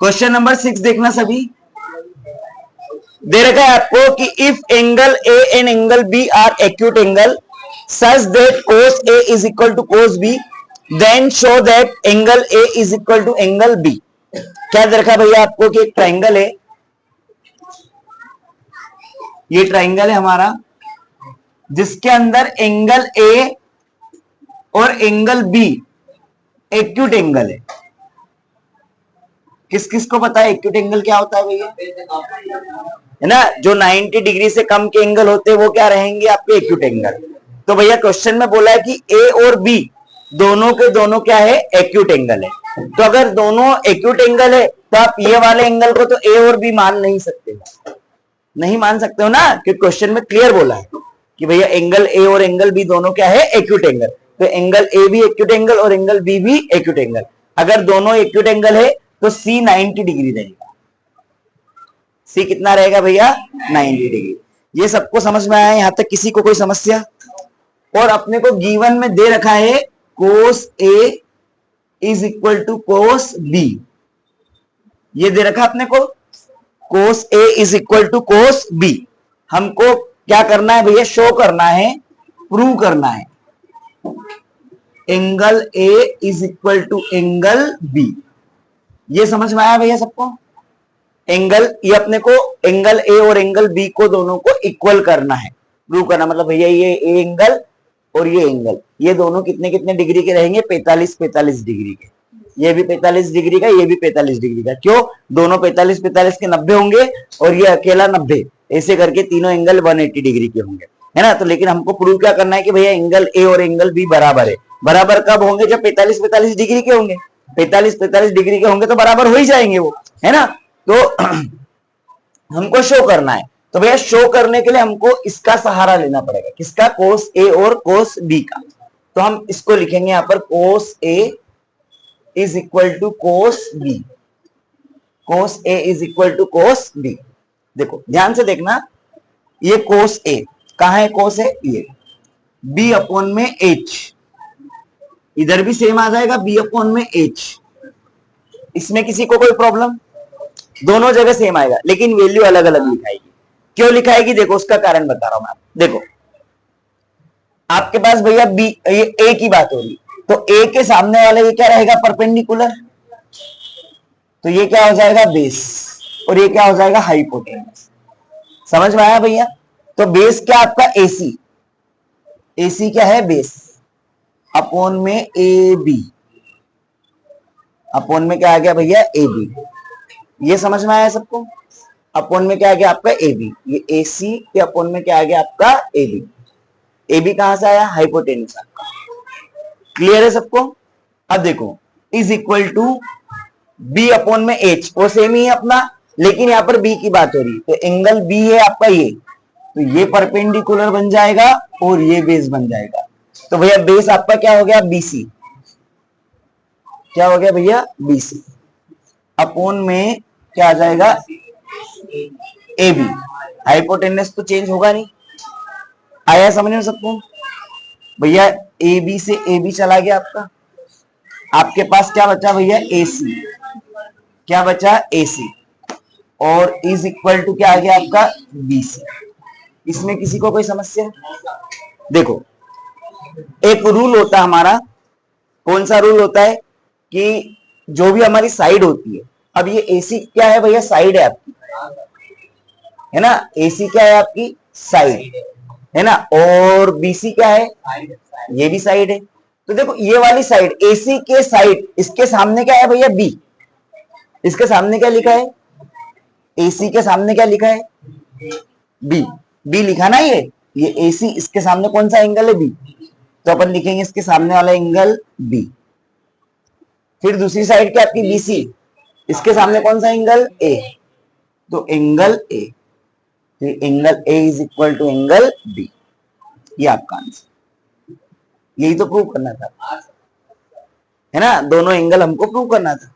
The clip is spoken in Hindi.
क्वेश्चन नंबर 6 देखना सभी। दे रखा है आपको कि if angle A and angle B are acute angle such that cos A is equal to cos B, then show that angle A is equal to angle B। क्या दे रखा है भैया आपको कि एक ट्राइंगल है, ये ट्राइंगल है हमारा, जिसके अंदर एंगल A और एंगल B एक्यूट एंगल है। किस किस को पता है एक्यूट एंगल क्या होता है भैया? है ना, जो 90 डिग्री से कम के एंगल होते हैं वो क्या रहेंगे आपके एक्यूट एंगल। तो भैया क्वेश्चन में बोला है कि ए और बी दोनों के दोनों क्या है, एक्यूट एंगल है। तो अगर दोनों एक्यूट एंगल है तो आप ये वाले एंगल को तो ए और बी मान नहीं सकते, नहीं मान सकते हो ना, क्योंकि क्वेश्चन में क्लियर बोला है कि भैया एंगल ए और एंगल बी दोनों क्या है, एक्यूट एंगल। तो एंगल ए भी एक्यूट एंगल और एंगल बी भी एक्यूट एंगल। अगर दोनों एक्यूट एंगल है तो सी 90 डिग्री रहेगा। सी कितना रहेगा भैया, 90 डिग्री। ये सबको समझ में आया यहां तक, किसी को कोई समस्या? और अपने को गिवन में दे रखा है cos A is equal to cos B। ये दे रखा अपने को cos A is equal to cos B। हमको क्या करना है भैया, शो करना है, प्रूव करना है angle A is equal to angle B। ये समझ में आया भैया सबको? एंगल, ये अपने को एंगल A और एंगल B को दोनों को इक्वल करना है, प्रूव करना। मतलब भैया ये A एंगल और ये एंगल, ये दोनों कितने कितने डिग्री के रहेंगे, 45-45 डिग्री के। ये भी 45 डिग्री का, ये भी 45 डिग्री का। क्यों? दोनों 45-45 के 90 होंगे और ये अकेला 90, ऐसे करके तीनों एंगल 180 डिग्री के होंगे, है ना। तो लेकिन हमको प्रूव क्या करना है कि भैया एंगल ए और एंगल बी बराबर है। बराबर कब होंगे? जब 45-45 डिग्री के होंगे। 45-45 डिग्री के होंगे तो बराबर हो ही जाएंगे वो, है ना। तो हमको शो करना है, तो भैया शो करने के लिए हमको इसका सहारा लेना पड़ेगा। किसका? cos A और cos B का। तो हम इसको लिखेंगे यहां पर cos A is equal to cos B। cos A is equal to cos B। देखो ध्यान से देखना, ये cos A कहां है, cos A ये B अपॉन में H, इधर भी सेम आ जाएगा B अपॉन में H। इसमें किसी को कोई प्रॉब्लम? दोनों जगह सेम आएगा, लेकिन वैल्यू अलग अलग लिखाएगी। क्यों लिखाएगी? देखो उसका कारण बता रहा हूं मैं आपको। देखो आपके पास भैया बी, ये ए की बात हो रही, तो ए के सामने वाला ये क्या रहेगा, परपेंडिकुलर। तो ये क्या हो जाएगा, बेस, और ये क्या हो जाएगा, हाइपोटेनस। समझ में आया भैया? तो बेस क्या आपका, एसी। एसी क्या है, बेस अपॉन में ए बी। अपॉन में क्या आ गया भैया, ए बी। ये समझ में आया सबको? अपॉन में क्या आ गया आपका, ए बी। ये ए सी के अपॉन में क्या आ गया आपका, ए बी। ए बी कहां से आया, हाइपोटेनस आपका। क्लियर है सबको? अब देखो is equal to B upon में एच, वो सेम ही है अपना, लेकिन यहां पर बी की बात हो रही है। तो एंगल बी है आपका ये, तो ये परपेंडिकुलर बन जाएगा और ये बेस बन जाएगा। तो भैया बेस आपका क्या हो गया, बीसी। क्या हो गया भैया, बीसी। अपॉन में क्या आ जाएगा, ए बी। हाइपोटेनस तो चेंज होगा नहीं। आया समझ में सबको? भैया ए बी से ए बी चला गया आपका, आपके पास क्या बचा भैया, ए सी। क्या बचा, ए सी। और इज इक्वल टू क्या आ गया आपका, बी सी। इसमें किसी को कोई समस्या? देखो एक रूल होता है हमारा, कौन सा रूल होता है कि जो भी हमारी साइड होती है, अब ये एसी क्या है भैया, साइड है आपकी, है ना। एसी क्या है आपकी, साइड है ना। और बीसी क्या है, ये भी साइड है। तो देखो ये वाली साइड, एसी के साइड, इसके सामने क्या है भैया, बी। इसके सामने क्या लिखा है, एसी के सामने क्या लिखा है, बी। बी लिखा ना ये एसी, इसके सामने कौन सा एंगल है, बी। तो अपन लिखेंगे इसके सामने वाला एंगल बी। फिर दूसरी साइड क्या आपकी, बीसी, इसके सामने कौन सा एंगल, ए। तो angle A, angle A is equal to angle B. ये आपका आंसर। यही तो प्रूव करना था, है ना। दोनों एंगल हमको प्रूव करना था।